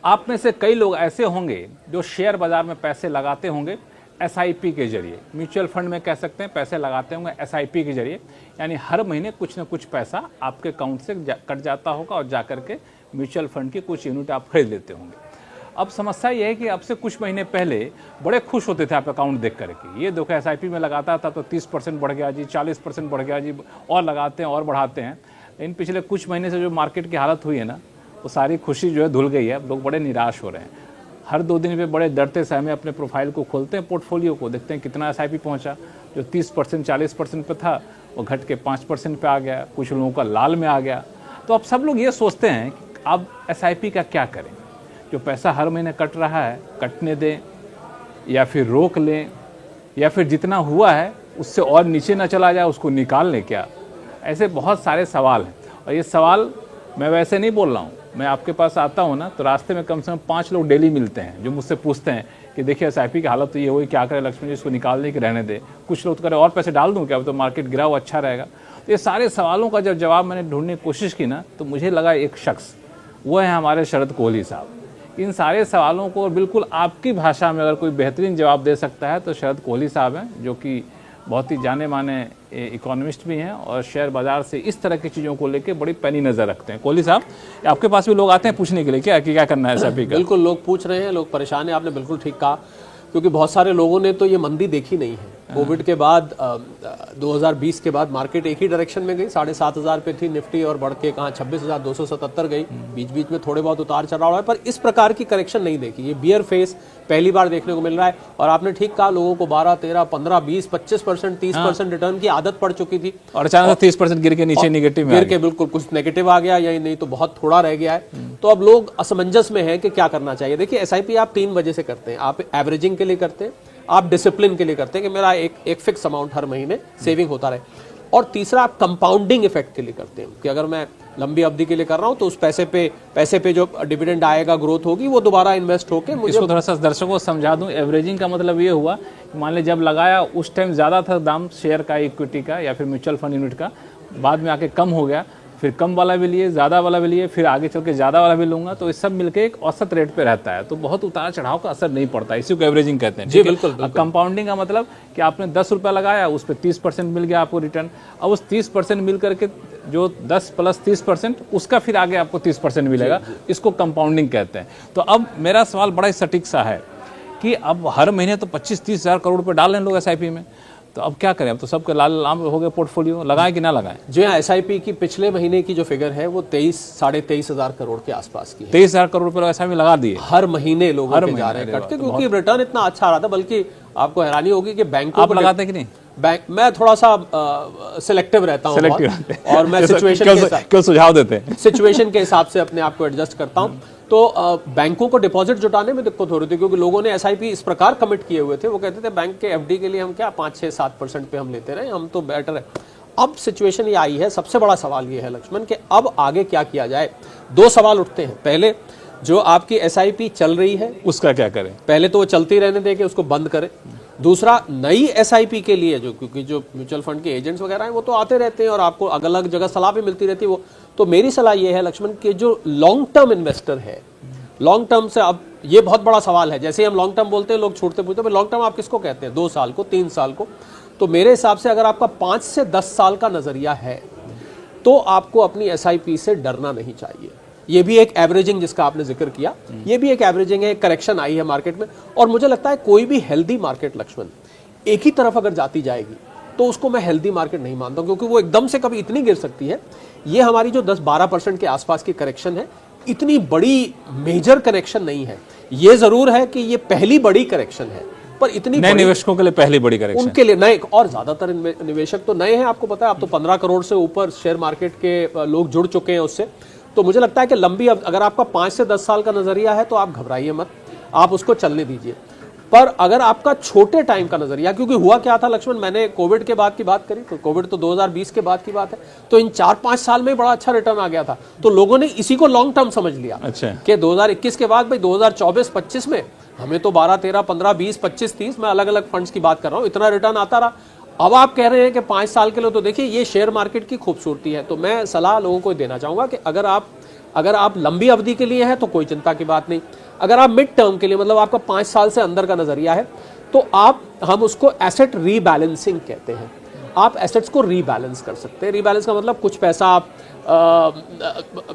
आप में से कई लोग ऐसे होंगे जो शेयर बाजार में पैसे लगाते होंगे एसआईपी के जरिए, म्यूचुअल फंड में कह सकते हैं, पैसे लगाते होंगे एसआईपी के जरिए, यानी हर महीने कुछ न कुछ पैसा आपके अकाउंट से कट जाता होगा और जाकर के म्यूचुअल फंड की कुछ यूनिट आप खरीद लेते होंगे। अब समस्या ये है कि अब से कुछ महीने पहले बड़े खुश होते थे आप अकाउंट देख करके, ये देखो एसआईपी में लगाता था तो 30% बढ़ गया जी, 40% बढ़ गया जी, और लगाते हैं और बढ़ाते हैं। लेकिन पिछले कुछ महीने से जो मार्केट की हालत हुई है ना, वो सारी खुशी जो है धुल गई है। लोग बड़े निराश हो रहे हैं। हर 2 दिन पे बड़े डरते सहमे अपने प्रोफाइल को खोलते हैं, पोर्टफोलियो को देखते हैं कितना एसआईपी पहुंचा। जो 30% 40% पे था वो घट के 5% पे आ गया, कुछ लोगों का लाल में आ गया। तो अब सब लोग ये सोचते हैं कि अब एसआईपी का क्या करें, जो पैसा हर महीने कट रहा है कटने दें या फिर रोक लें, या फिर जितना हुआ है उससे और नीचे ना चला जाए उसको निकाल लें क्या। ऐसे बहुत सारे सवाल हैं और ये सवाल मैं वैसे नहीं बोल रहा हूँ। मैं आपके पास आता हूँ ना तो रास्ते में कम से कम 5 लोग डेली मिलते हैं जो मुझसे पूछते हैं कि देखिए एसआईपी की हालत तो ये हुई, क्या करें लक्ष्मण जी, इसको निकाल दें कि रहने दे। कुछ लोग तो करें और पैसे डाल दूँ क्या, तो मार्केट गिरा हुआ अच्छा रहेगा। तो ये सारे सवालों का जब जवाब मैंने ढूंढने की कोशिश की ना, तो मुझे लगा एक शख्स, वो है हमारे शरद कोहली साहब। इन सारे सवालों को बिल्कुल आपकी भाषा में अगर कोई बेहतरीन जवाब दे सकता है तो शरद कोहली साहब हैं, जो कि बहुत ही जाने माने इकोनॉमिस्ट भी हैं और शेयर बाजार से इस तरह की चीज़ों को लेकर बड़ी पैनी नज़र रखते हैं। कोहली साहब, आपके पास भी लोग आते हैं पूछने के लिए क्या करना है एसआईपी का? बिल्कुल, लोग पूछ रहे हैं, लोग परेशान हैं। आपने बिल्कुल ठीक कहा, क्योंकि बहुत सारे लोगों ने तो ये मंदी देखी नहीं है। कोविड के बाद 2020 के बाद मार्केट एक ही डायरेक्शन में गई, 7,500 पे थी निफ्टी और बढ़ के कहाँ 26,277 गई। बीच बीच में थोड़े बहुत उतार चढ़ाव है, पर इस प्रकार की करेक्शन नहीं देखी। ये बियर फेस पहली बार देखने को मिल रहा है। और आपने ठीक कहा, लोगों को 12, 13, 15, 20, 25%, 30% रिटर्न की आदत पड़ चुकी थी और अचानक 30% गिर के नीचे निगेटिव में गिर के बिल्कुल कुछ नेगेटिव आ गया, या नहीं तो बहुत थोड़ा रह गया है। तो अब लोग असमंजस में हैं कि क्या करना चाहिए। देखिए, एसआईपी आप 3 वजह से करते हैं। आप एवरेजिंग के लिए करते हैं, आप डिसिप्लिन के लिए करते हैं कि मेरा एक फिक्स अमाउंट हर महीने सेविंग होता रहे, और तीसरा आप कंपाउंडिंग इफेक्ट के लिए करते हैं कि अगर मैं लंबी अवधि के लिए कर रहा हूं तो उस पैसे पे जो डिविडेंड आएगा, ग्रोथ होगी, वो दोबारा इन्वेस्ट होके मुझे। इसको थोड़ा सा दर्शकों को समझा दूं। एवरेजिंग का मतलब ये हुआ कि मान लीजिए जब लगाया उस टाइम ज़्यादा था दाम शेयर का, इक्विटी का या फिर म्यूचुअल फंड यूनिट का, बाद में आके कम हो गया, फिर कम वाला भी लिए, ज़्यादा वाला भी लिए, फिर आगे चल के ज़्यादा वाला भी लूँगा, तो ये सब मिलके एक औसत रेट पे रहता है। तो बहुत उतार चढ़ाव का असर नहीं पड़ता, इसी को एवरेजिंग कहते हैं। जी बिल्कुल। अब कंपाउंडिंग का मतलब कि आपने 10 रुपया लगाया, उस पर 30% मिल गया आपको रिटर्न। अब उस 30% मिल करके जो 10 + 30% उसका फिर आगे आपको 30% मिलेगा, इसको कंपाउंडिंग कहते हैं। तो अब मेरा सवाल बड़ा ही सटीक सा है कि अब हर महीने तो 25-30 हज़ार करोड़ रुपये डाल रहे हैं लोग एसआईपी में, तो अब क्या करें? अब तो सबके लाल लाम हो गए पोर्टफोलियो, लगाएं कि ना लगाएं? जी हाँ, एसआईपी की पिछले महीने की जो फिगर है वो 23-23,500 करोड़ के आसपास की है। 23,000 करोड़ रुपए एसआईपी लगा दिए हर महीने लोगों के जा रहे हैं कट के, क्योंकि रिटर्न इतना अच्छा आ रहा था। बल्कि आपको हैरानी होगी कि बैंकों आप लगाते कि नहीं? बैंक मैं थोड़ा सा सिलेक्टिव रहता हूँ और मैं सिचुएशन सुझाव देते हैं, सिचुएशन के हिसाब से अपने आप को एडजस्ट करता हूँ। तो बैंकों को डिपॉजिट जुटाने में दिक्कत हो रही थी, क्योंकि लोगों ने एसआईपी इस प्रकार कमिट किए हुए थे। वो कहते थे बैंक के एफडी के लिए हम क्या 5-6-7% पे हम लेते रहे, हम तो बेटर है। अब सिचुएशन ये आई है, सबसे बड़ा सवाल ये है लक्ष्मण कि अब आगे क्या किया जाए। 2 सवाल उठते हैं। पहले, जो आपकी एसआईपी चल रही है उसका क्या करें? पहले तो वो चलती रहने दें कि उसको बंद करें। दूसरा, नई एसआईपी के लिए क्योंकि जो म्यूचुअल फंड के एजेंट्स वगैरह हैं वो तो आते रहते हैं और आपको अलग अलग जगह सलाह भी मिलती रहती है। वो तो मेरी सलाह ये है लक्ष्मण कि जो लॉन्ग टर्म इन्वेस्टर है, लॉन्ग टर्म से, अब ये बहुत बड़ा सवाल है। जैसे हम लॉन्ग टर्म बोलते हैं, लोग छूटते पूछते हैं लॉन्ग टर्म आप किसको कहते हैं, 2 साल को, 3 साल को? तो मेरे हिसाब से अगर आपका 5 से 10 साल का नजरिया है तो आपको अपनी एसआईपी से डरना नहीं चाहिए। ये भी एक एवरेजिंग जिसका आपने जिक्र किया, ये भी एक एवरेजिंग है। करेक्शन आई है मार्केट में, और मुझे लगता है कोई भी हेल्दी मार्केट लक्ष्मण एक ही तरफ अगर जाती जाएगी तो उसको मैं हेल्दी मार्केट नहीं मानता, क्योंकि वो एकदम से कभी इतनी गिर सकती है। ये हमारी जो 10-12% के आसपास की करेक्शन है, इतनी बड़ी मेजर करेक्शन नहीं है। ये जरूर है कि ये पहली बड़ी करेक्शन है, पर इतनी नए निवेशकों के लिए पहली बड़ी करेक्शन, उनके लिए नए, और ज्यादातर निवेशक तो नए हैं। आपको पता है, अब तो 15 करोड़ से ऊपर शेयर मार्केट के लोग जुड़ चुके हैं उससे। तो मुझे लगता है कि लंबी, अगर आपका 5 से 10 साल का नजरिया है तो आप घबराइए मत, आप उसको चलने दीजिए। पर अगर आपका छोटे टाइम का नजरिया, क्योंकि हुआ क्या था लक्ष्मण, मैंने कोविड के बाद की बात करी, तो कोविड तो 2020 के बाद की बात है, तो इन 4-5 साल में बड़ा अच्छा रिटर्न आ गया था। तो लोगों ने इसी को लॉन्ग टर्म समझ लिया। अच्छा, कि 2021 के बाद भाई 2024-25 में हमें तो 12, 13, 15, 20, 25, 30, मैं अलग अलग फंड्स की बात कर रहा हूं, इतना रिटर्न आता रहा। अब आप कह रहे हैं कि 5 साल के लिए, तो देखिए ये शेयर मार्केट की खूबसूरती है। तो मैं सलाह लोगों को देना चाहूंगा कि अगर आप अगर आप लंबी अवधि के लिए हैं तो कोई चिंता की बात नहीं। अगर आप मिड टर्म के लिए, मतलब आपका 5 साल से अंदर का नजरिया है, तो हम उसको एसेट रीबैलेंसिंग कहते हैं। आप एसेट्स को रीबैलेंस कर सकते हैं। रीबैलेंस का मतलब कुछ पैसा आप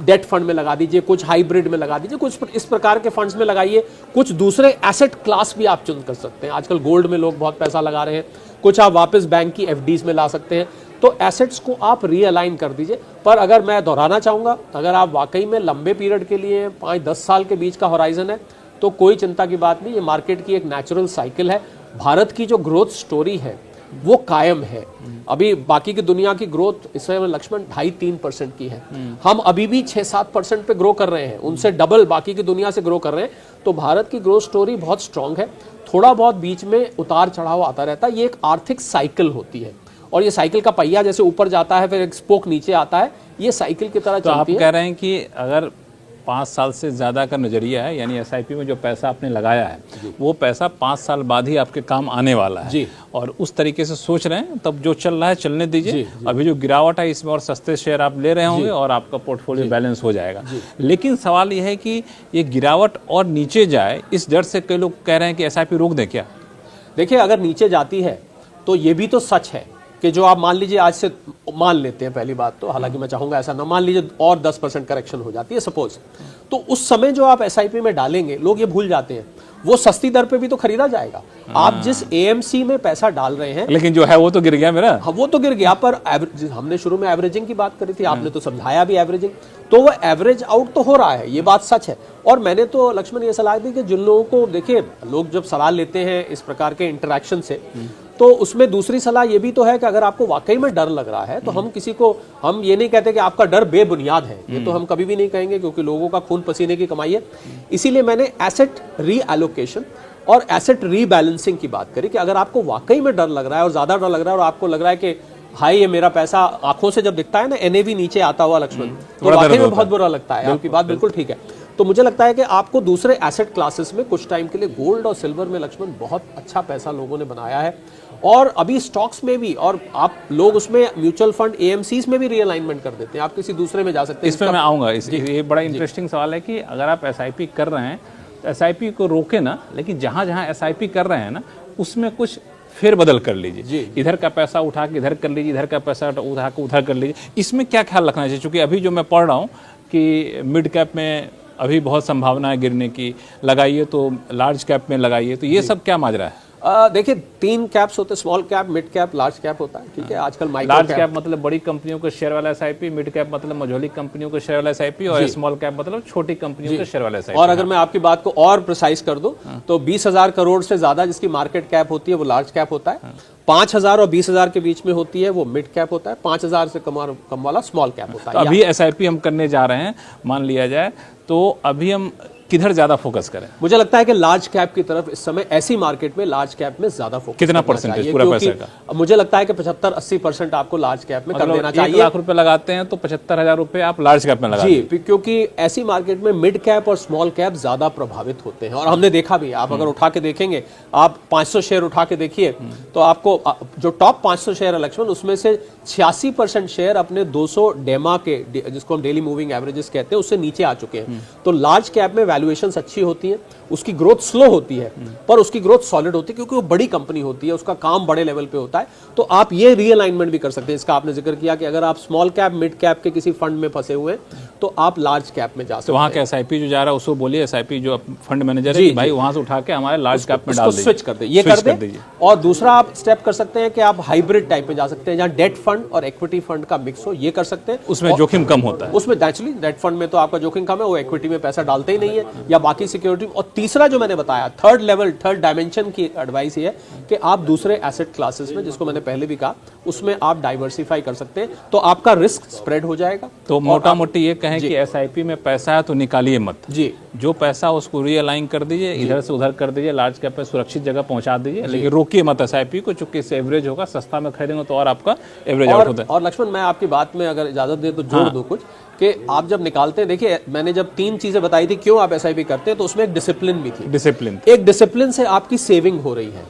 डेट फंड में लगा दीजिए, कुछ हाइब्रिड में लगा दीजिए, कुछ इस प्रकार के फंड्स में लगाइए, कुछ दूसरे एसेट क्लास भी आप चूज कर सकते हैं। आजकल गोल्ड में लोग बहुत पैसा लगा रहे हैं, कुछ आप वापस बैंक की एफडीज में ला सकते हैं। तो एसेट्स को आप रीअलाइन कर दीजिए। पर अगर मैं दोहराना चाहूँगा, अगर आप वाकई में लंबे पीरियड के लिए 5-10 साल के बीच का होराइजन है तो कोई चिंता की बात नहीं। ये मार्केट की एक नेचुरल साइकिल है। भारत की जो ग्रोथ स्टोरी है वो कायम है। अभी बाकी की दुनिया की ग्रोथ इस समय लक्ष्मण 2.5-3% की है, हम अभी भी 6-7% पे ग्रो कर रहे हैं, उनसे डबल बाकी की दुनिया से ग्रो कर रहे हैं। तो भारत की ग्रोथ स्टोरी बहुत स्ट्रांग है। थोड़ा बहुत बीच में उतार चढ़ाव आता रहता है, ये एक आर्थिक साइकिल होती है। और ये साइकिल का पहिया जैसे ऊपर जाता है फिर एक स्पोक नीचे आता है, ये साइकिल की तरह तो चलती आप है। कह रहे हैं कि अगर 5 साल से ज़्यादा का नज़रिया है, यानी एसआईपी में जो पैसा आपने लगाया है वो पैसा 5 साल बाद ही आपके काम आने वाला है जी। और उस तरीके से सोच रहे हैं, तब जो चल रहा है चलने दीजिए। अभी जो गिरावट है इसमें और सस्ते शेयर आप ले रहे होंगे और आपका पोर्टफोलियो बैलेंस हो जाएगा। लेकिन सवाल ये है कि ये गिरावट और नीचे जाए, इस डर से कई लोग कह रहे हैं कि एसआईपी रोक दें क्या? देखिए, अगर नीचे जाती है तो ये भी तो सच है कि जो आप मान लीजिए आज से मान लेते हैं, पहली बात तो, हालांकि मैं चाहूंगा ऐसा ना, मान लीजिए और 10% करेक्शन हो जाती है सपोज, तो उस समय जो आप एसआईपी में डालेंगे लोग ये भूल जाते हैं, वो सस्ती दर पे भी तो खरीदा जाएगा। आप जिस एएमसी में पैसा डाल रहे हैं, लेकिन जो है वो तो गिर गया मेरा। हाँ, वो तो गिर गया, पर हमने शुरू में एवरेजिंग की बात करी थी, आपने तो समझाया भी एवरेजिंग, तो वो एवरेज आउट तो हो रहा है, ये बात सच है। और मैंने तो लक्ष्मण ये सलाह दी कि जिन लोगों को, देखिए लोग जब सलाह लेते हैं इस प्रकार के इंटरेक्शन से, तो उसमें दूसरी सलाह ये भी तो है कि अगर आपको वाकई में डर लग रहा है तो हम किसी को, हम ये नहीं कहते कि आपका डर बेबुनियाद है, ये तो हम कभी भी नहीं कहेंगे, क्योंकि लोगों का खून पसीने की कमाई है। इसीलिए मैंने एसेट रीएलोकेशन और एसेट रीबैलेंसिंग की बात करी कि अगर आपको वाकई में डर लग रहा है और ज्यादा डर लग रहा है और आपको लग रहा है कि हाई ये मेरा पैसा, आंखों से जब दिखता है ना एनएवी नीचे आता हुआ लक्ष्मण, तो वाकई में बहुत बुरा लगता है। आपकी बात बिल्कुल ठीक है। तो मुझे लगता है कि आपको दूसरे एसेट क्लासेस में कुछ टाइम के लिए, गोल्ड और सिल्वर में लक्ष्मण बहुत अच्छा पैसा लोगों ने बनाया है, और अभी स्टॉक्स में भी, और आप लोग उसमें म्यूचुअल फंड एएमसीज में भी रीअलाइनमेंट कर देते हैं, आप किसी दूसरे में जा सकते हैं। इसमें मैं आऊंगा। ये बड़ा इंटरेस्टिंग सवाल है कि अगर आप एसआईपी कर रहे हैं तो एसआईपी को रोके ना, लेकिन जहां जहां एसआईपी कर रहे हैं ना उसमें कुछ फेरबदल कर लीजिए। इधर का पैसा उठा के इधर कर लीजिए, इधर का पैसा उठा के उधर कर लीजिए। इसमें क्या ख्याल रखना चाहिए? क्योंकि अभी जो मैं पढ़ रहा हूँ कि मिड कैप में अभी बहुत संभावना है गिरने की, लगाइए तो लार्ज कैप में लगाइए, तो ये सब क्या माजरा है? देखिए 3 कैप्स होते हैं, small cap, mid cap, large cap होता है, ठीक है। आजकल माइक्रो लार्ज कैप मतलब बड़ी कंपनियों के शेयर वाला एसआईपी, मिड कैप मतलब मझोली कंपनियों के शेयर वाला एसआईपी, और स्मॉल कैप मतलब छोटी कंपनियों के शेयर वाला एसआईपी। और अगर मैं आपकी बात को और प्रिसाइज कर दूं तो 20,000 करोड़ से ज्यादा जिसकी मार्केट कैप होती है वो लार्ज कैप होता है, 5,000 और 20,000 के बीच में होती है वो मिड कैप होता है, 5,000 से कम वाला स्मॉल कैप होता है। तो अभी एसआईपी हम करने जा रहे हैं, मान लिया जाए, तो अभी हम किधर ज्यादा फोकस करें? मुझे लगता है कि लार्ज कैप की तरफ इस समय, ऐसी मार्केट में लार्ज कैप में ज्यादा फोकस कितना परसेंटेज पूरा पैसे का? मुझे लगता है कि 75-80% आपको लार्ज कैप में कर देना चाहिए। 1 लाख रुपए लगाते हैं तो 75,000 रुपए आप लार्ज कैप में लगा जी, क्योंकि ऐसी मार्केट में मिड कैप और स्मॉल कैप ज्यादा प्रभावित होते हैं, और हमने देखा भी। आप अगर उठा के देखेंगे, आप 500 शेयर उठा के देखिए तो आपको जो टॉप 500 शेयर है लक्ष्मण, उसमें से 86% शेयर अपने 200 डेमा के, जिसको हम डेली मूविंग एवरेजेस कहते हैं, उससे नीचे आ चुके हैं। तो लार्ज कैप में वैल्यूएशंस अच्छी होती है, उसकी ग्रोथ स्लो होती है पर उसकी ग्रोथ सॉलिड होती है, क्योंकि वो बड़ी कंपनी होती है, उसका काम बड़े लेवल पे होता है। तो आप ये रीअलाइनमेंट भी कर सकते हैं। इसका आपने जिक्र किया कि अगर आप स्मॉल कैप, मिड कैप के किसी फंड में फंसे हुए हैं तो आप लार्ज कैप में जा सकते हैं। तो वहाँ के एसआईपी जो जा रहा है उसको बोलिए, एसआईपी जो फंड मैनेजर है, भाई वहां से उठा के हमारे लार्ज कैप में डाल दीजिए, स्विच कर दे, ये कर दीजिए। और दूसरा आप स्टेप कर सकते हैं कि आप हाइब्रिड टाइप में जा सकते हैं, जहां डेट फंड और इक्विटी फंड का मिक्स हो, ये कर सकते हैं। उसमें जोखिम कम होता है। उसमें नेचुरली डेट फंड में तो आपका जोखिम कम है, वो इक्विटी में पैसा डालते ही नहीं है या बाकी सिक्योरिटी। और तीसरा जो मैंने बताया, थर्ड लेवल, थर्ड डायमेंशन की एडवाइस ये है कि आप दूसरे एसेट क्लासेस में, जिसको मैंने पहले भी कहा, उसमें आप डाइवर्सिफाई कर सकते हैं, तो आपका रिस्क स्प्रेड हो जाएगा। तो मोटा मोटी ये कहें कि एसआईपी में पैसा है तो निकालिए मत जी, जो पैसा उसको रीअलाइन कर दीजिए, इधर से उधर कर दीजिए, लार्ज कैप में सुरक्षित जगह पहुंचा दीजिए, लेकिन रोकिए मत एसआईपी को, चूंकि इससे एवरेज होगा, सस्ता में खरीदेंगे तो और आपका एवरेज आउट होता है। और लक्ष्मण, मैं आपकी बात में अगर इजाजत दे तो जोड़ दूं कुछ, कि आप जब निकालते हैं, देखिए मैंने जब 3 चीजें बताई थी क्यों आप एसआईपी करते हैं, तो उसमें एक डिसिप्लिन भी थी। डिसिप्लिन, एक डिसिप्लिन से आपकी सेविंग हो रही है।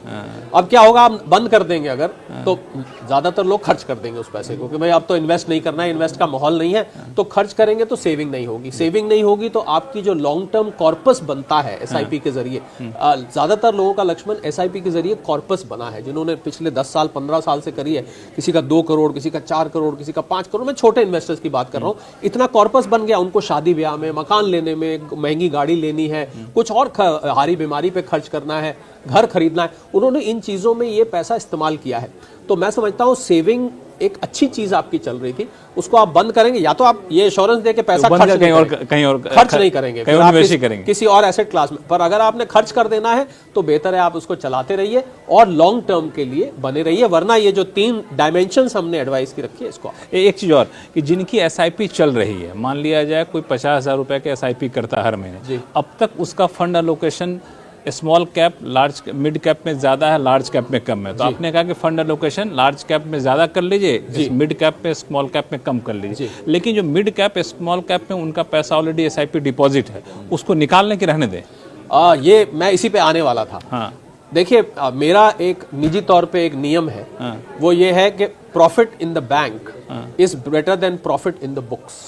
अब क्या होगा, आप बंद कर देंगे अगर, तो ज्यादातर लोग खर्च कर देंगे उस पैसे को कि भाई अब तो इन्वेस्ट नहीं करना है, इन्वेस्ट का माहौल नहीं है, तो खर्च करेंगे तो सेविंग नहीं होगी। सेविंग नहीं होगी तो आपकी जो लॉन्ग टर्म कॉर्पस बनता है एसआईपी के जरिए, ज्यादातर लोगों का लक्ष्मण एसआईपी के जरिए कॉर्पस बना है, जिन्होंने पिछले 10 साल 15 साल से करी है। किसी का 2 करोड़, किसी का 4 करोड़, किसी का 5 करोड़, मैं छोटे इन्वेस्टर्स की बात कर रहा हूँ। इतना कॉर्पस बन गया, उनको शादी ब्याह में, मकान लेने में, महंगी गाड़ी लेनी है, कुछ और हारी बीमारी पे खर्च करना है, घर खरीदना है, उन्होंने इन चीजों में ये पैसा इस्तेमाल किया है। तो मैं समझता हूं सेविंग एक अच्छी चीज आपकी चल रही थी, उसको आप बंद करेंगे, या तो आप ये इंश्योरेंस दे के पैसा खर्च कहीं और खर्च नहीं करेंगे, कहीं और निवेश ही करेंगे किसी और एसेट क्लास में। पर अगर आपने खर्च कर देना है तो बेहतर है आप उसको चलाते रहिए और लॉन्ग टर्म के लिए बने रहिए, वरना ये जो 3 डायमेंशंस हमने एडवाइस की रखी है इसको। एक चीज और कि जिनकी एसआईपी चल रही है, मान लिया जाए कोई 50,000 रुपए के एसआईपी करता है हर महीने, अब तक उसका fund allocation small cap, large mid cap में ज्यादा है, लार्ज कैप में कम है, तो आपने कहा कि फंड एलोकेशन लार्ज कैप में ज्यादा कर लीजिए, मिड कैप में, स्मॉल कैप में कम कर लीजिए। लेकिन जो मिड कैप, स्मॉल कैप में उनका पैसा ऑलरेडी एसआईपी डिपॉजिट है, उसको निकालने की रहने दें। ये मैं इसी पे आने वाला था। हाँ, देखिए मेरा एक निजी तौर पे एक नियम है, वो ये है कि profit in the bank is better than profit in the books.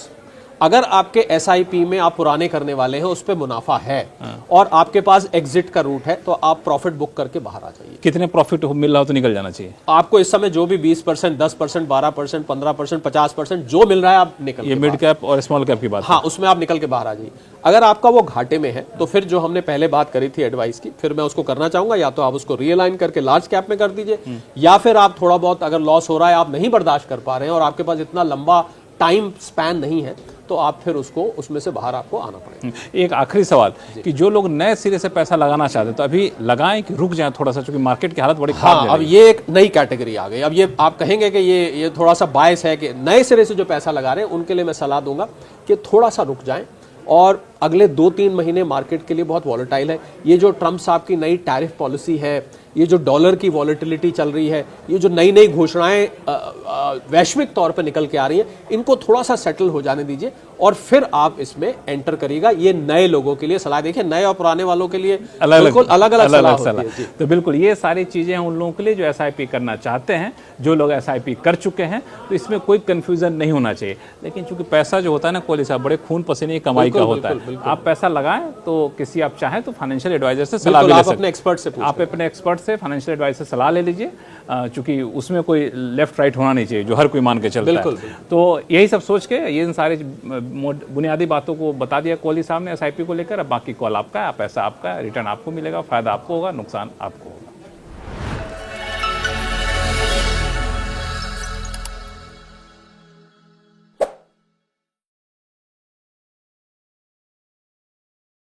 अगर आपके एसआईपी में आप पुराने करने वाले हैं, उस पे मुनाफा है और आपके पास एग्जिट का रूट है, तो आप प्रॉफिट बुक करके बाहर आ जाइए। कितने प्रॉफिट मिल रहा हो तो निकल जाना चाहिए। आपको इस समय जो भी 20%, 10%, 12%, 15%, 50% जो मिल रहा है, आप निकल, ये मिड कैप और स्मॉल कैप की बात। हाँ, उसमें आप निकल के बाहर आ जाइए। अगर आपका वो घाटे में है तो फिर जो हमने पहले बात करी थी एडवाइस की, फिर मैं उसको करना चाहूंगा, या तो आप उसको रियलाइन करके लार्ज कैप में कर दीजिए, या फिर आप थोड़ा बहुत अगर लॉस हो रहा है, आप नहीं बर्दाश्त कर पा रहे हैं और आपके पास इतना लंबा टाइम स्पैन नहीं है, तो आप फिर उसको उसमें से बाहर आपको आना पड़ेगा। एक आखिरी सवाल कि जो लोग नए सिरे से पैसा लगाना चाहते हैं, तो अभी लगाएं कि रुक जाएं थोड़ा सा, क्योंकि मार्केट की हालत बड़ी खराब है। अब ये एक नई कैटेगरी आ गई। अब ये आप कहेंगे कि ये थोड़ा सा बायस है कि नए सिरे से जो पैसा लगा रहे हैं, उनके लिए मैं सलाह दूंगा कि थोड़ा सा रुक जाएं, और अगले 2-3 महीने मार्केट के लिए बहुत वॉलेटाइल है। ये जो ट्रम्प साहब की नई टैरिफ पॉलिसी है, ये जो डॉलर की वॉलेटिलिटी चल रही है, ये जो नई नई घोषणाएं वैश्विक तौर पर निकल के आ रही हैं, इनको थोड़ा सा सेटल हो जाने दीजिए और फिर आप इसमें एंटर करिएगा। ये नए लोगों के लिए सलाह, देखिए नए और पुराने वालों के लिए बिल्कुल अलग अलग सलाह होती है। तो बिल्कुल ये सारी चीजें हैं उन लोगों के लिए जो एसआईपी करना चाहते हैं। जो लोग एसआईपी कर चुके हैं तो इसमें कोई कंफ्यूजन नहीं होना चाहिए। लेकिन चूंकि पैसा जो होता है ना कोहली साहब, बड़े खून पसीने की कमाई का होता है। आप पैसा लगाएं तो किसी आप चाहें तो फाइनेंशियल एडवाइजर से सलाह ले सकते हैं। अपने एक्सपर्ट से आप अपने एक्सपर्ट से, फाइनेंशियल एडवाइजर से सलाह ले लीजिए, चूंकि उसमें कोई लेफ्ट राइट होना नहीं चाहिए जो हर कोई मान के चलता है। तो यही सब सोच के ये इन सारे बुनियादी बातों को बता दिया कोहली साहब ने एसआईपी को लेकर। अब बाकी कॉल आपका है, पैसा आपका है, रिटर्न आपको मिलेगा, फायदा आपको होगा, नुकसान आपको होगा।